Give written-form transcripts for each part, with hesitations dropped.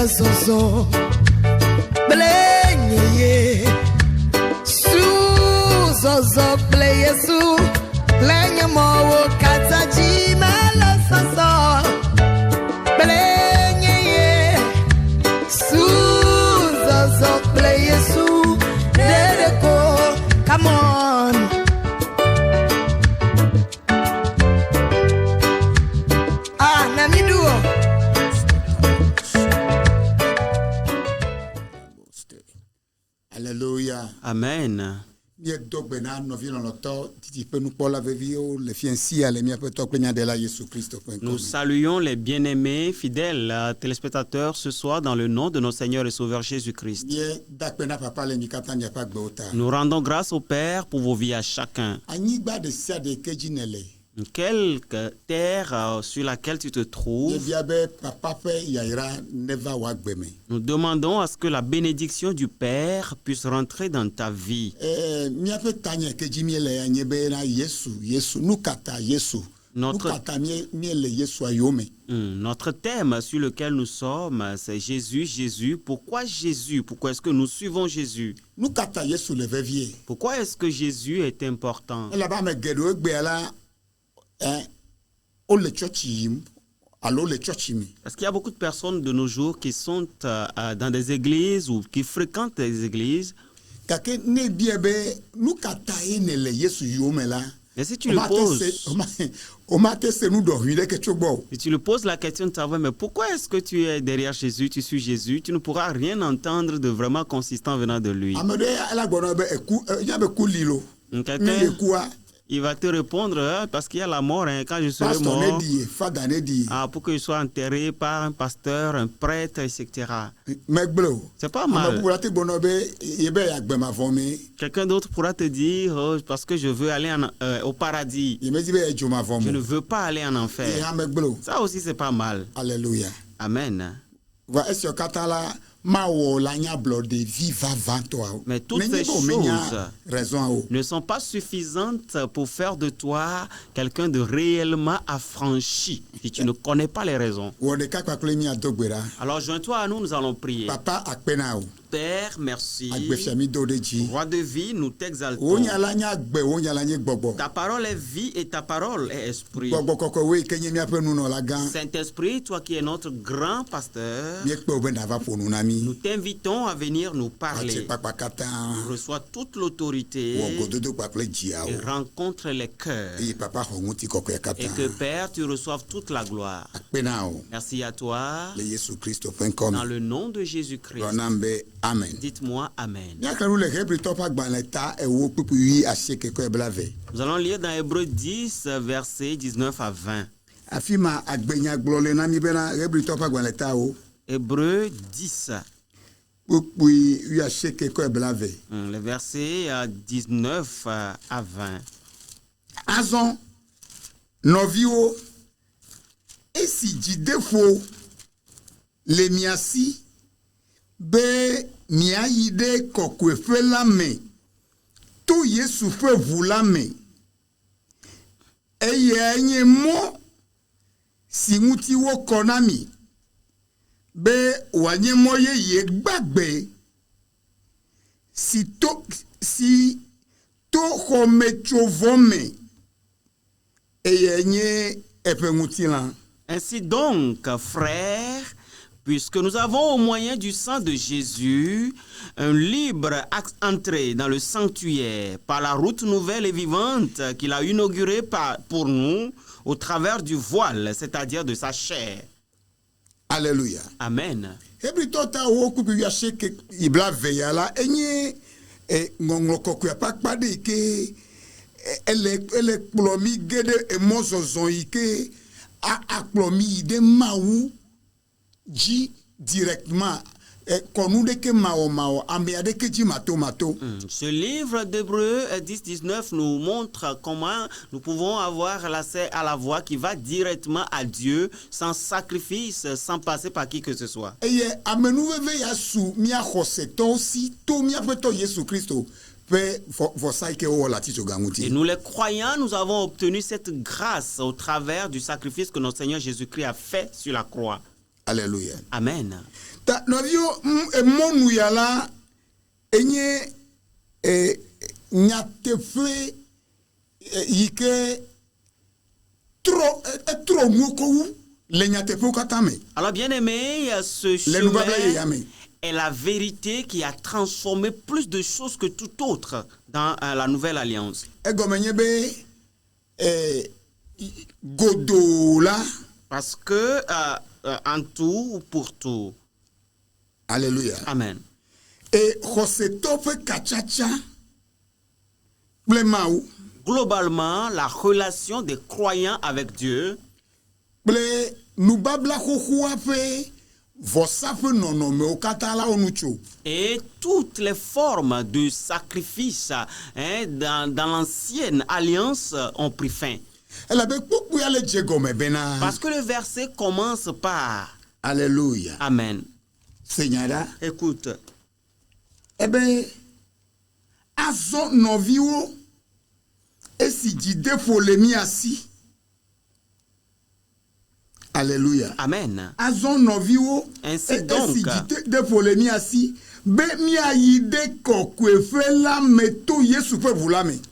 soso blenye su soso pleye su lenye mo kataji mala soso blenye su soso pleye su dedeko. Come on. Ah, namiduo. Alléluia. Amen. Nous saluons les bien-aimés fidèles téléspectateurs ce soir dans le nom de notre Seigneur et Sauveur Jésus-Christ. Nous rendons grâce au Père pour vos vies à chacun. Quelque terre sur laquelle tu te trouves, nous demandons à ce que la bénédiction du Père puisse rentrer dans ta vie. Notre thème sur lequel nous sommes, c'est Jésus, Jésus. Pourquoi Jésus? Pourquoi est-ce que nous suivons Jésus? Pourquoi est-ce que Jésus est important? Parce qu'il y a beaucoup de personnes de nos jours qui sont dans des églises ou qui fréquentent des églises. Et si tu le poses la question de savoir, mais pourquoi est-ce que tu es derrière Jésus, tu suis Jésus, tu ne pourras rien entendre de vraiment consistant venant de lui. Quelqu'un, il va te répondre parce qu'il y a la mort, quand je serai mort, pour que je sois enterré par un pasteur, un prêtre, etc. C'est pas mal. Quelqu'un d'autre pourra te dire, parce que je veux aller au paradis, je ne veux pas aller en enfer. Ça aussi, c'est pas mal. Alléluia. Amen. Mais toutes ces choses ne sont pas suffisantes pour faire de toi quelqu'un de réellement affranchi si tu ne connais pas les raisons. Alors joins-toi à nous, nous allons prier. Père, merci. Roi de vie, nous t'exaltons. Ta parole est vie et ta parole est esprit. Saint-Esprit, toi qui es notre grand pasteur, nous t'invitons à venir nous parler. Reçois toute l'autorité et rencontre les cœurs. Et que Père, tu reçoives toute la gloire. Merci à toi. Dans le nom de Jésus-Christ. Amen. Dites-moi Amen. Nous allons lire dans Hébreux 10, versets 19 à 20. Hébreux 10. Le verset 19 à 20. Azon, novio, et si jidefo, les miasi, be miaide kokwefe lame, to yesu fe vulame, eye nye mo, si muti wo konami, be wanye moye ye gbagbe, si to homechovome, eye nye epengutilan. Ainsi donc, frères, puisque nous avons au moyen du sang de Jésus un libre entrée dans le sanctuaire par la route nouvelle et vivante qu'il a inaugurée pour nous au travers du voile, c'est-à-dire de sa chair. Alléluia. Amen. Directement. Ce livre d'Hébreux 10-19 nous montre comment nous pouvons avoir l'accès à la voie qui va directement à Dieu sans sacrifice, sans passer par qui que ce soit. Et nous les croyants, nous avons obtenu cette grâce au travers du sacrifice que notre Seigneur Jésus-Christ a fait sur la croix. Alléluia. Amen. Ta novio monu yala enye nyatefe yike trop moko le nyatefe katame. Alors bien aimé, ce chemin est la vérité qui a transformé plus de choses que tout autre dans la nouvelle alliance. Parce que en tout ou pour tout. Alléluia. Amen. Et globalement, la relation des croyants avec Dieu et toutes les formes de sacrifice dans l'ancienne alliance ont pris fin. Parce que le verset commence par Alléluia. Amen. Seigneur, écoute. Azo novio esi jide folemi asi. Alléluia. Amen. Azo novio ainsi donc esi jide folemi asi.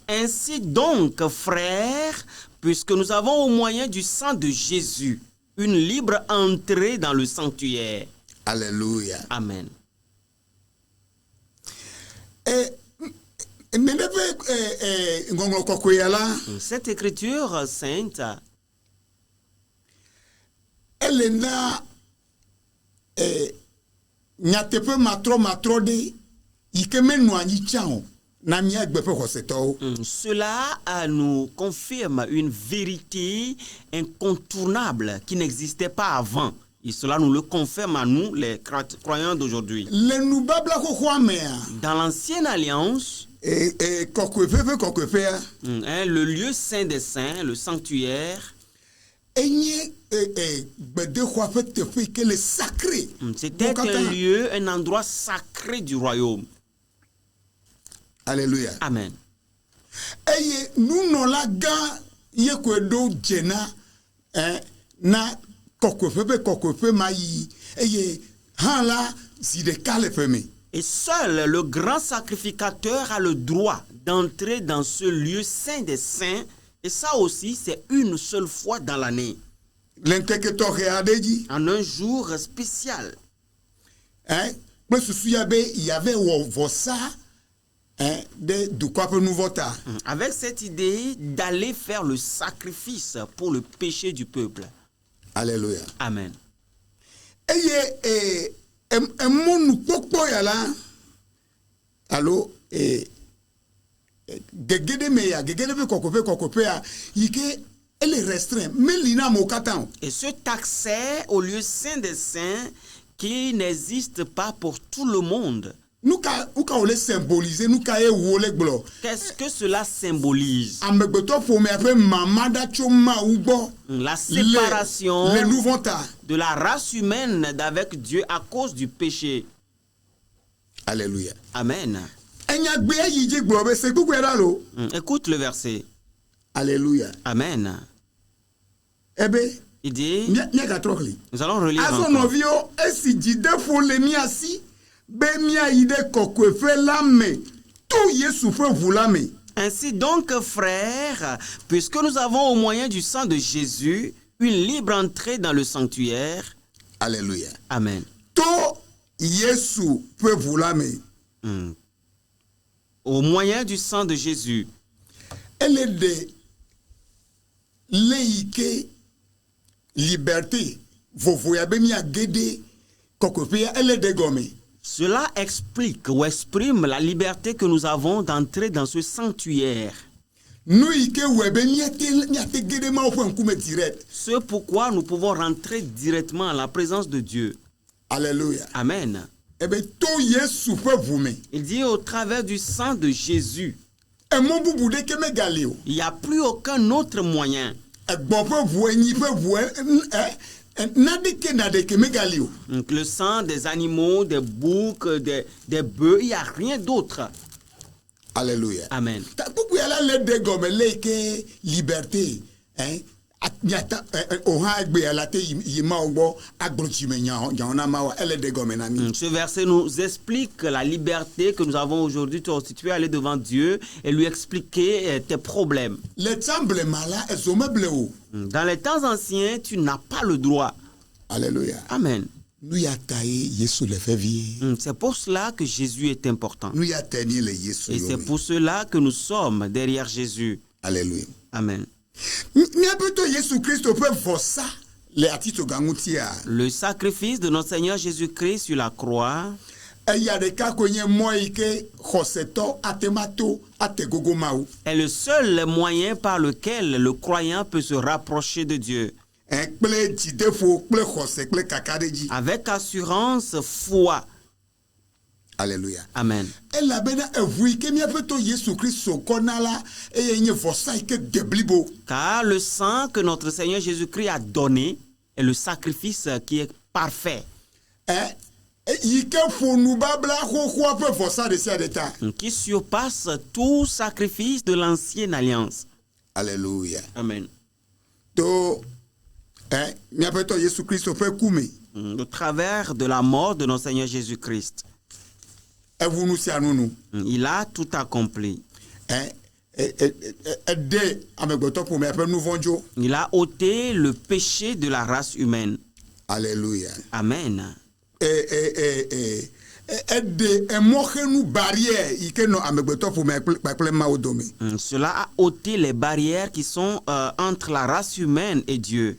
Ainsi donc, frères, puisque nous avons au moyen du sang de Jésus une libre entrée dans le sanctuaire. Alléluia. Amen. Cette écriture sainte, elle est là. Cela nous confirme une vérité incontournable qui n'existait pas avant. Et cela nous le confirme à nous, les croyants d'aujourd'hui. Dans l'ancienne alliance, le lieu saint des saints, le sanctuaire, c'était un lieu, un endroit sacré du royaume. Alléluia. Amen. Et nous n'avons pas yekodo jena na kokofebe mayi eye hala zidekale feme. Et seul le grand sacrificateur a le droit d'entrer dans ce lieu saint des saints. Et ça aussi, c'est une seule fois dans l'année. En un jour spécial. Il y avait avec cette idée d'aller faire le sacrifice pour le péché du peuple. Alléluia. Amen. Allô, et cet accès au lieu saint des saints qui n'existe pas pour tout le monde. Qu'est-ce que cela symbolise? La séparation de la race humaine avec Dieu à cause du péché. Alléluia. Amen. Écoute le verset. Alléluia. Amen. Il dit, nous allons relire encore. Ainsi donc, frères, puisque nous avons au moyen du sang de Jésus une libre entrée dans le sanctuaire. Alléluia. Amen. Au moyen du sang de Jésus. Elle est de l'éike liberté. Cela explique ou exprime la liberté que nous avons d'entrer dans ce sanctuaire. C'est pourquoi nous pouvons rentrer directement à la présence de Dieu. Alléluia. Amen. Il dit au travers du sang de Jésus. Il n'y a plus aucun autre moyen. Donc, le sang des animaux, des boucs, des bœufs, il n'y a rien d'autre. Alléluia. Amen. Liberté. Ce verset nous explique la liberté que nous avons aujourd'hui de constituer, aller devant Dieu et lui expliquer tes problèmes. Dans les temps anciens, tu n'as pas le droit. Alléluia. Amen. C'est pour cela que Jésus est important. Et c'est pour cela que nous sommes derrière Jésus. Alléluia. Amen. Le sacrifice de notre Seigneur Jésus-Christ sur la croix est le seul moyen par lequel le croyant peut se rapprocher de Dieu. Avec assurance, foi. Alléluia. Amen. Car le sang que notre Seigneur Jésus-Christ a donné est le sacrifice qui est parfait. Qui surpasse tout sacrifice de l'ancienne alliance. Alléluia. Amen. Au travers de la mort de notre Seigneur Jésus-Christ, il a tout accompli. Il a ôté le péché de la race humaine. Alléluia. Amen. Cela a ôté les barrières qui sont entre la race humaine et Dieu.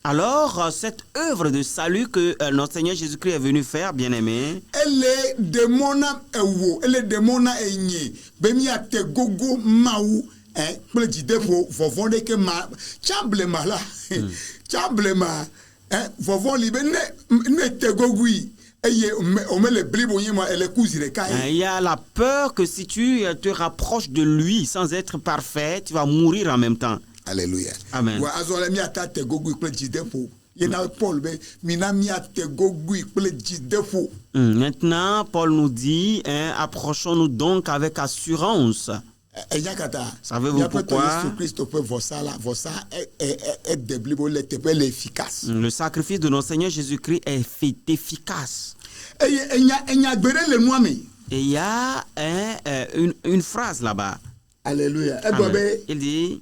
Alors, cette œuvre de salut que notre Seigneur Jésus-Christ est venu faire, bien-aimé, il y a la peur que si tu te rapproches de lui sans être parfait, tu vas mourir en même temps. Alléluia. Amen. Maintenant, Paul nous dit, approchons-nous donc avec assurance. Savez-vous pourquoi? Le sacrifice de notre Seigneur Jésus-Christ est efficace. Et il y a une phrase là-bas. Alléluia. Il dit,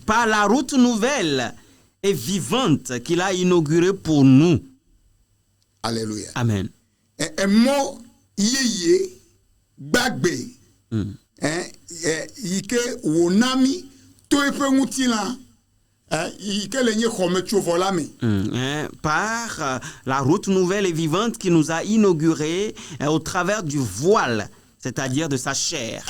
par la route nouvelle et vivante qu'il a inaugurée pour nous. Alléluia. Amen. Par la route nouvelle et vivante qui nous a inaugurée au travers du voile, c'est-à-dire de sa chair.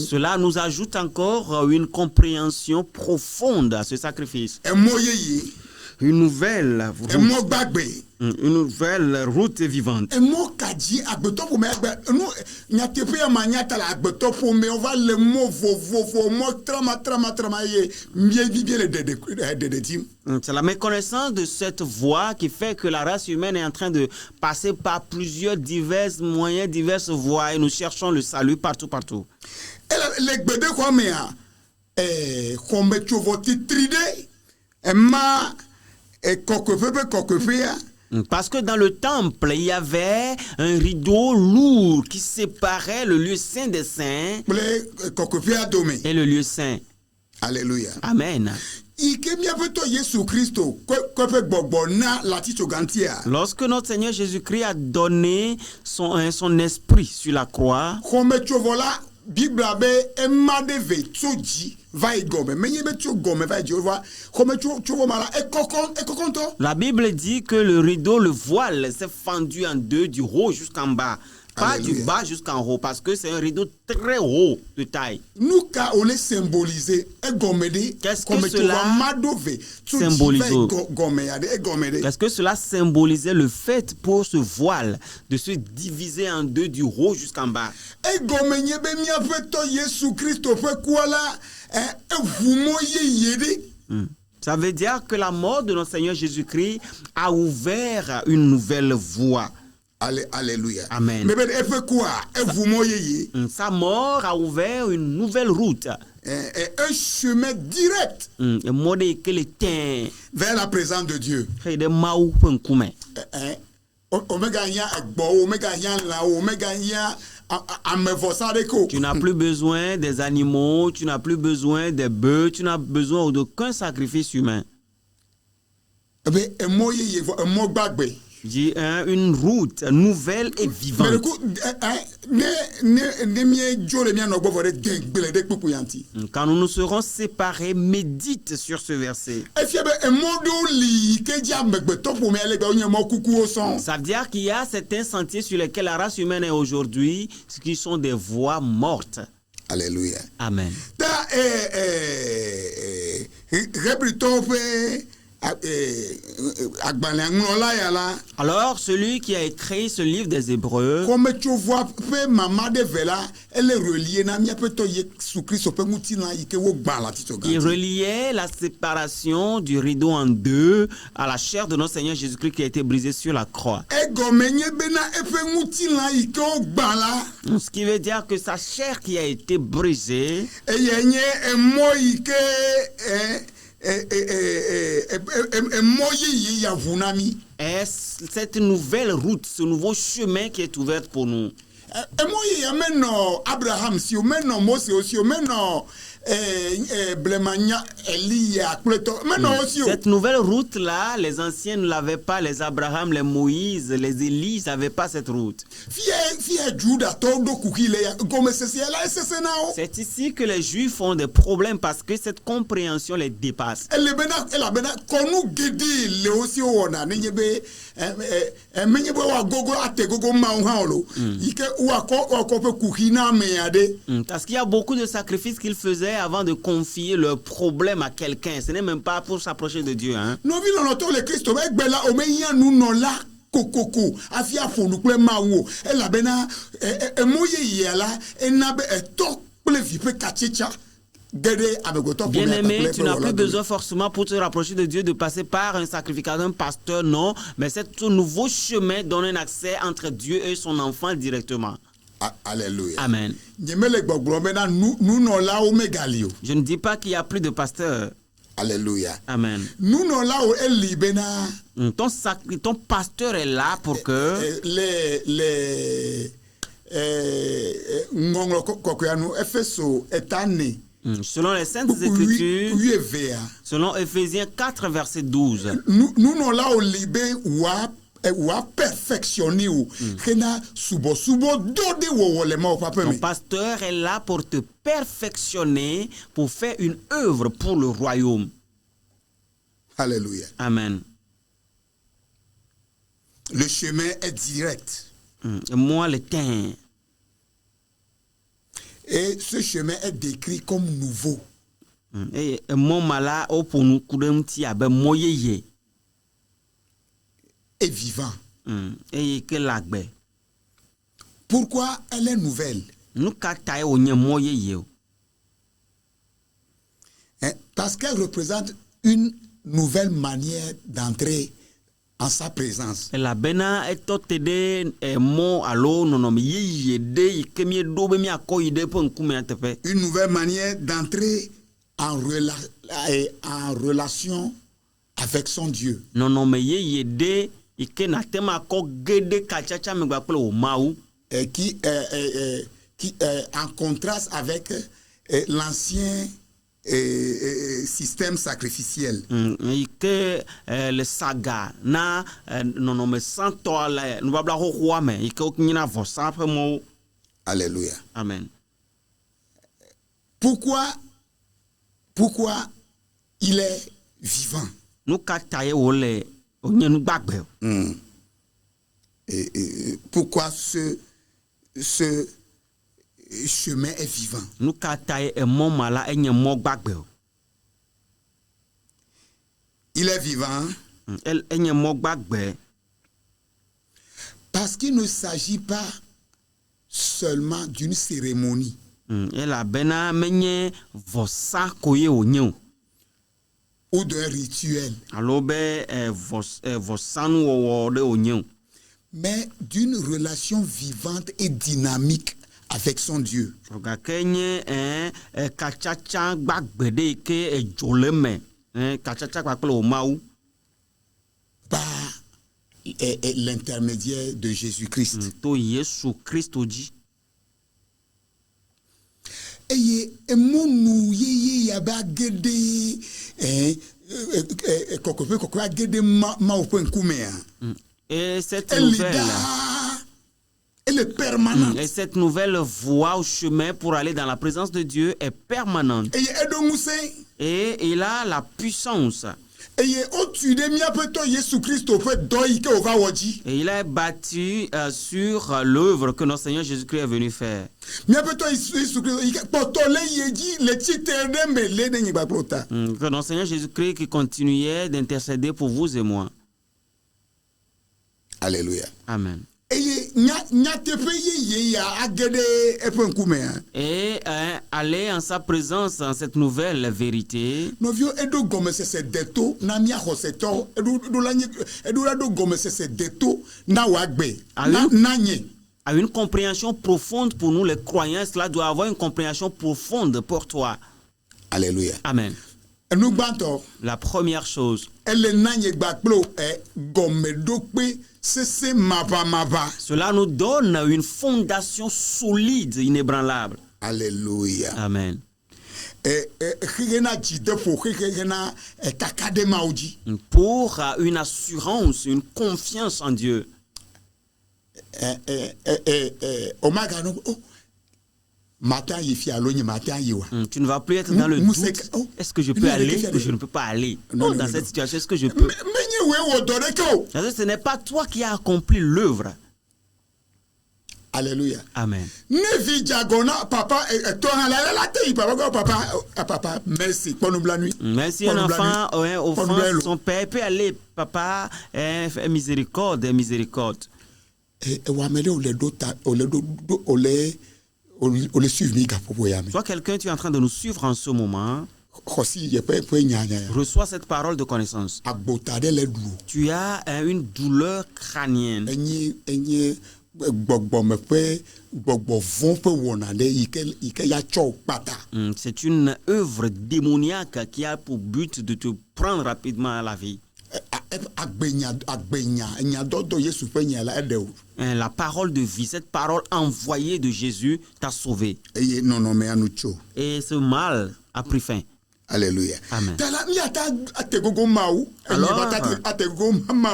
Cela nous ajoute encore une compréhension profonde à ce sacrifice. Une nouvelle route vivante. C'est la méconnaissance de cette voie qui fait que la race humaine est en train de passer par plusieurs divers moyens, diverses voies, et nous cherchons le salut partout. Parce que dans le temple, il y avait un rideau lourd qui séparait le lieu saint des saints et le lieu saint. Alléluia. Amen. Lorsque notre Seigneur Jésus-Christ a donné son esprit sur la croix, la Bible dit que le rideau, le voile, s'est fendu en deux du haut jusqu'en bas. Pas Alléluia. du bas jusqu'en haut, parce que c'est un rideau très haut de taille. Nous, car on est symbolisé, qu'est-ce que cela symbolise? Qu'est-ce que cela symbolisait le fait pour ce voile de se diviser en deux du haut jusqu'en bas? Ça veut dire que la mort de notre Seigneur Jésus-Christ a ouvert une nouvelle voie. Alléluia. Amen. Sa mort a ouvert une nouvelle route. Un chemin direct vers la présence de Dieu. Tu n'as plus besoin des animaux, tu n'as plus besoin des bœufs, tu n'as besoin d'aucun sacrifice humain. Dit une route nouvelle et vivante. Quand nous nous serons séparés, médite sur ce verset. Ça veut dire qu'il y a certains sentiers sur lesquels la race humaine est aujourd'hui, qui sont des voies mortes. Alléluia. Amen. Alors, celui qui a écrit ce livre des Hébreux, il reliait la séparation du rideau en deux à la chair de notre Seigneur Jésus-Christ qui a été brisée sur la croix. Ce qui veut dire que sa chair qui a été brisée est cette nouvelle route, ce nouveau chemin qui est ouvert pour nous. Cette nouvelle route-là, les anciens ne l'avaient pas, les Abraham, les Moïse, les Élie n'avaient pas cette route. C'est ici que les Juifs ont des problèmes parce que cette compréhension les dépasse. Parce qu'il y a beaucoup de sacrifices qu'ils faisaient avant de confier leurs problèmes à quelqu'un. Ce n'est même pas pour s'approcher de Dieu. Hein? Bien-aimé, tu n'as plus besoin forcément pour te rapprocher de Dieu de passer par un sacrificateur, un pasteur, non. Mais c'est un nouveau chemin donne un accès entre Dieu et son enfant directement. Alléluia. Amen. Je ne dis pas qu'il n'y a plus de pasteurs. Alléluia. Amen. Ton pasteur est là pour que selon les Saintes Écritures, selon Éphésiens 4, verset 12, ton pasteur est là pour te perfectionner, pour faire une œuvre pour le royaume. Alléluia. Amen. Le chemin est direct. Moi, le temps. Et ce chemin est décrit comme nouveau. Et mon mala au pour nous et vivant. Et que l'agbe. Pourquoi elle est nouvelle? Parce qu'elle représente une nouvelle manière d'entrer en sa présence. La bena est totede mo allo non mi yede kemi do be mi akoyide pon kume tefe. Une nouvelle manière d'entrer en relation avec son Dieu. Non me yede ike na tema ko gede kachacha me gba pele o maou qui en contraste avec l'ancien système sacrificiel. Ike le saga na non me santo la nous va bla ho roi me ike oknyina vosa après mo. Alléluia. Amen. Pourquoi il est vivant? Nous kataye ole onyenu gbagbe. Et pourquoi ce ce chemin est vivant. Il est vivant. Parce qu'il ne s'agit pas seulement d'une cérémonie. Ou d'un rituel. Mais d'une relation vivante et dynamique avec son Dieu. Par l'intermédiaire de Jésus-Christ. Et cette nouvelle, elle est permanente. Et cette nouvelle voie au chemin pour aller dans la présence de Dieu est permanente. Et il a la puissance. Et il est bâti sur l'œuvre que notre Seigneur Jésus-Christ est venu faire. Que notre Seigneur Jésus-Christ qui continuait d'intercéder pour vous et moi. Alléluia. Amen. Et aller en sa présence en cette nouvelle vérité. A une compréhension profonde pour nous les croyants. Cela doit avoir une compréhension profonde pour toi. Alléluia. Amen. La première chose. Cela nous donne une fondation solide, inébranlable. Alléluia. Amen. Pour une assurance, une confiance en Dieu. Tu ne vas plus être dans le doute. Est-ce que je peux aller ou je ne peux pas aller? Dans cette situation, est-ce que je peux? Ce n'est pas toi qui as accompli l'œuvre. Alléluia. Amen. Merci. Merci un enfant, son père peut aller, papa, miséricorde, miséricorde. Toi, quelqu'un, tu es en train de nous suivre en ce moment. Reçois cette parole de connaissance. Tu as une douleur crânienne. C'est une œuvre démoniaque qui a pour but de te prendre rapidement à la vie. La parole de vie, cette parole envoyée de Jésus t'a sauvé. Et ce mal a pris fin. Alléluia. Amen. Alors,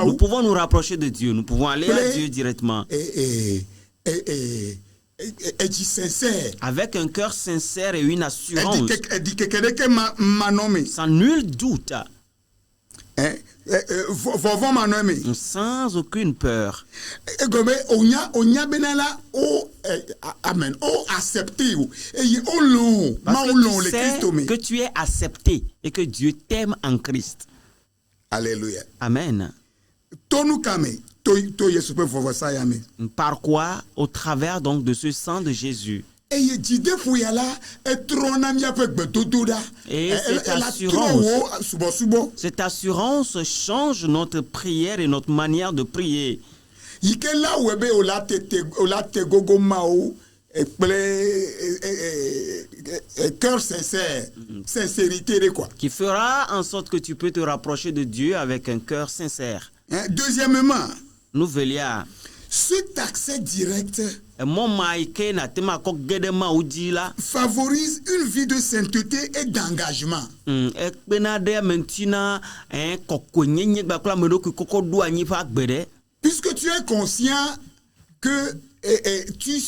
nous pouvons nous rapprocher de Dieu. Nous pouvons aller à Dieu directement. Avec un cœur sincère et une assurance. Sans nul doute. Sans aucune peur. Amen. Que tu es accepté et que Dieu t'aime en Christ. Alléluia. Amen. Par quoi? Au travers donc de ce sang de Jésus. Et cette assurance change notre prière et notre manière de prier. Cœur sincère, sincérité de quoi? Qui fera en sorte que tu peux te rapprocher de Dieu avec un cœur sincère. Deuxièmement, cet accès direct favorise une vie de sainteté et d'engagement. Puisque tu es conscient que tu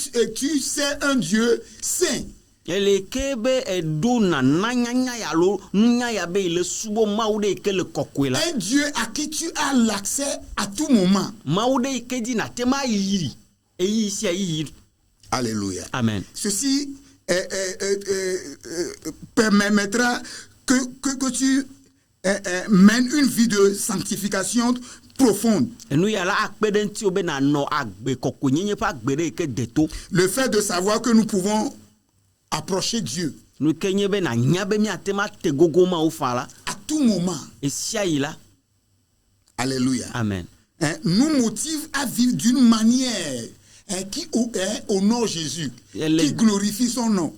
sais un Dieu saint. Un Dieu à qui tu as l'accès à tout moment. Alléluia. Amen. Ceci permettra que tu mènes une vie de sanctification profonde. Le fait de savoir que nous pouvons approcher Dieu à tout moment. Alléluia. Amen. Nous motive à vivre d'une manière qui honore Jésus, qui glorifie son nom.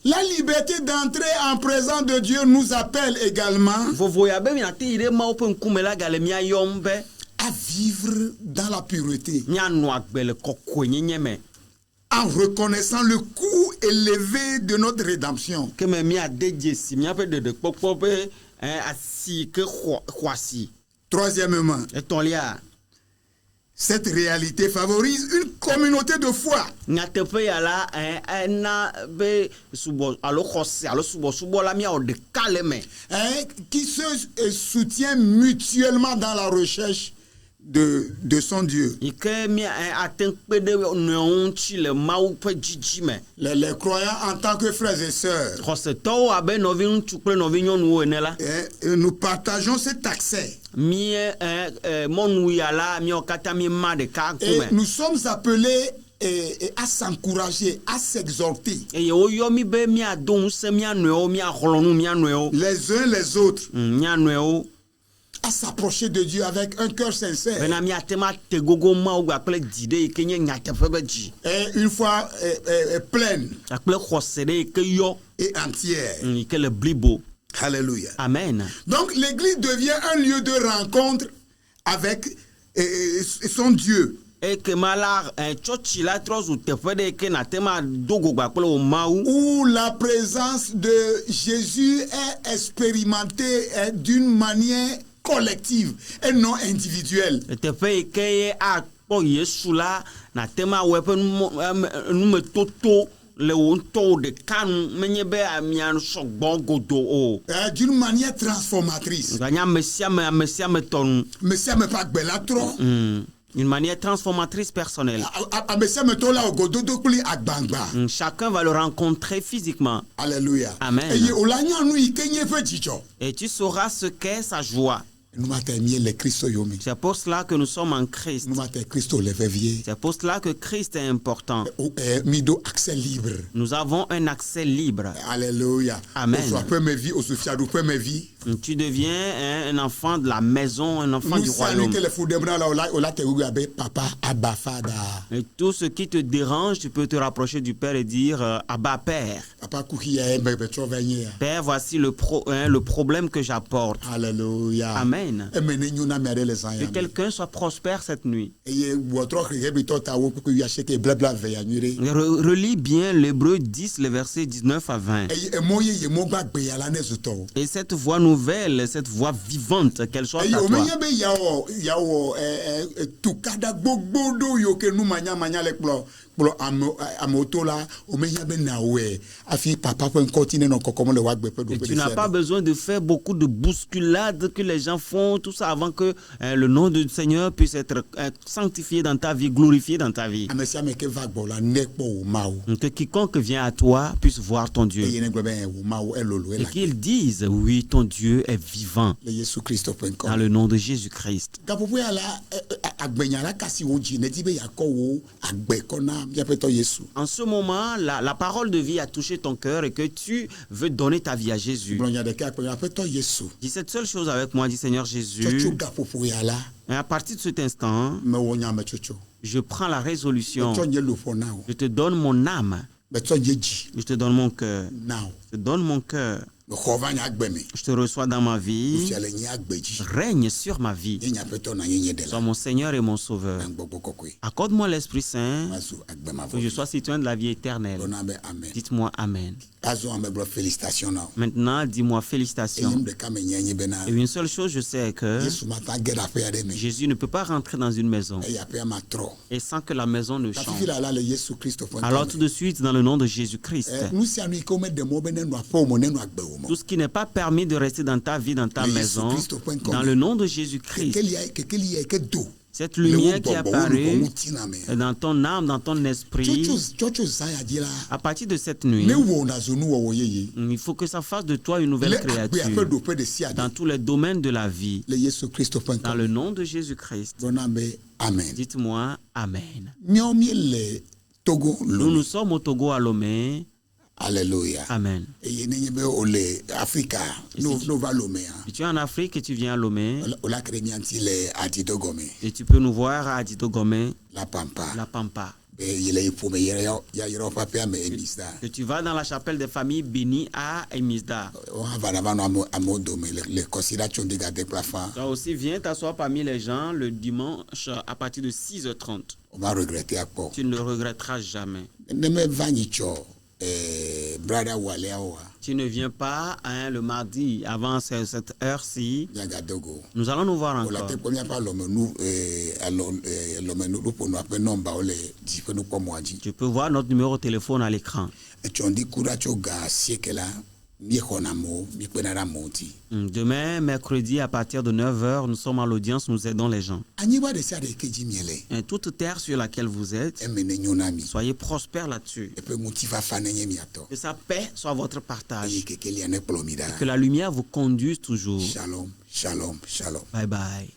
La liberté d'entrer en présence de Dieu nous appelle également à vivre dans la pureté, en reconnaissant le coût élevé de notre rédemption. Troisièmement, cette réalité favorise une communauté de foi qui se soutient mutuellement dans la recherche de son Dieu. Les croyants en tant que frères et sœurs, nous partageons cet accès. Et nous sommes appelés à s'encourager, à s'exhorter les uns les autres, à s'approcher de Dieu avec un cœur sincère. Et une foi pleine et entière. Alléluia. Amen. Donc l'église devient un lieu de rencontre avec son Dieu. Où la présence de Jésus est expérimentée d'une manière collective et non individuelle. D'une manière transformatrice. Une manière transformatrice personnelle. Chacun va le rencontrer physiquement. Alléluia. Amen. Et tu sauras ce qu'est sa joie. C'est pour cela que nous sommes en Christ. C'est pour cela que Christ est important. Nous avons un accès libre. Alléluia. Amen. Tu deviens un enfant de la maison, un enfant du royaume. Et tout ce qui te dérange, tu peux te rapprocher du Père et dire Abba Père. Père, voici le problème que j'apporte. Alléluia. Amen. Que quelqu'un soit prospère cette nuit. Relis bien l'Hébreu 10, les versets 19 à 20. Et cette voix nouvelle, cette voix vivante, qu'elle soit à toi. Et tu n'as pas besoin de faire beaucoup de bousculades que les gens font, tout ça avant que le nom du Seigneur puisse être sanctifié dans ta vie, glorifié dans ta vie. Que quiconque vient à toi puisse voir ton Dieu. Et qu'ils disent, oui, ton Dieu est vivant. Dans le nom de Jésus-Christ. En ce moment, la parole de vie a touché ton cœur et que tu veux donner ta vie à Jésus. Dis cette seule chose avec moi, dis Seigneur Jésus. Et à partir de cet instant, je prends la résolution. Je te donne mon âme. Je te donne mon cœur. Je te donne mon cœur. Je te reçois dans ma vie. Règne sur ma vie. Sois mon Seigneur et mon Sauveur. Accorde-moi l'Esprit Saint que je sois citoyen de la vie éternelle. Dites-moi Amen. Maintenant, dis-moi félicitations. Et une seule chose, je sais que Jésus ne peut pas rentrer dans une maison et sans que la maison ne change. Alors tout de suite, dans le nom de Jésus-Christ, Tout ce qui n'est pas permis de rester dans ta vie, dans ta maison, dans le nom de Jésus-Christ. Cette lumière qui est apparue dans ton âme, dans ton esprit, à partir de cette nuit, il faut que ça fasse de toi une nouvelle créature dans tous les domaines de la vie. Dans le nom de Jésus-Christ. Dites-moi Amen. Nous sommes au Togo à Lomé. Alléluia. Amen. Et tu es en Afrique et tu viens à Lomé. Et tu peux nous voir à Adito-Gomé. La Pampa. La Pampa. Et tu vas dans la chapelle des familles bénies à Emisda. Toi aussi, viens t'asseoir parmi les gens le dimanche à partir de 6h30. Tu ne le regretteras jamais. Tu ne viens pas le mardi avant cette heure-ci. Nous allons nous voir encore. Tu peux voir notre numéro de téléphone à l'écran. Demain, mercredi, à partir de 9h, nous sommes à l'audience, nous aidons les gens. Et toute terre sur laquelle vous êtes, soyez prospères là-dessus. Que sa paix soit votre partage. Et que la lumière vous conduise toujours. Shalom, shalom, shalom. Bye bye.